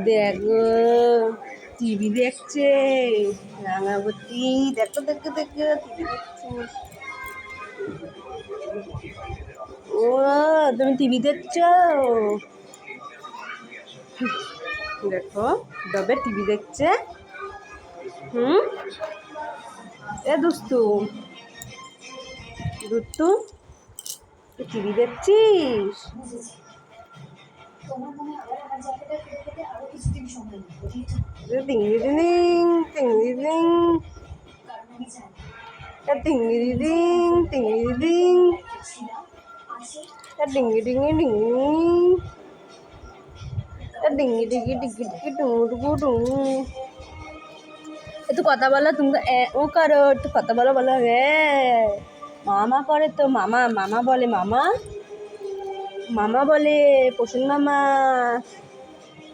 দেখো টিভি দেখছে রাঙাবতী, দেখো দেখো দেখো টিভি দেখছে। ও তুমি টিভি দেখছো? দেখো দবে টিভি দেখছে। এ দুস্তু দুস্তু টিভি দেখছিস? টিংরিং টিংরিং টিংরিং টিংরিং ডিঙ্গি ডিঙ্গি ডিঙ্গি ডিঙ্গি ডিঙ্গি ডিঙ্গি ডিঙ্গি ডুঙু ডুঙু। একটু কথা বলো, তুমি ও করো, একটু কথা বলো, বলো হ্যাঁ। মামা করে তো, মামা মামা বলে, মামা মামা বলে, প্রসূন মামা,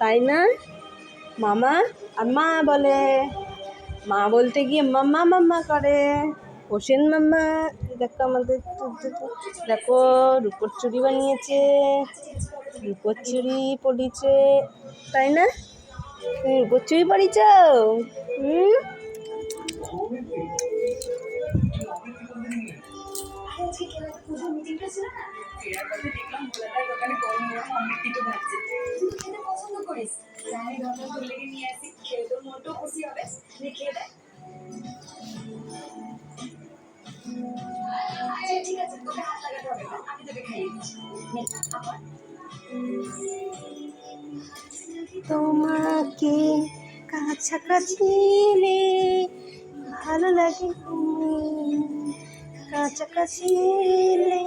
তাই না? মামা আর মা বলে, মা বলতে গিয়ে মাম্মা মাম্মা করে, প্রসূন মাম্মা। দেখো আমাদের দেখো রূপোর চুড়ি বানিয়েছে, রূপোর চুড়ি পড়িছে, তাই না? তুমি রূপোর চুড়ি পড়িছ? তোমাকে কাছাকাছি এলে ভালো লাগে, কাছাকাছি এলে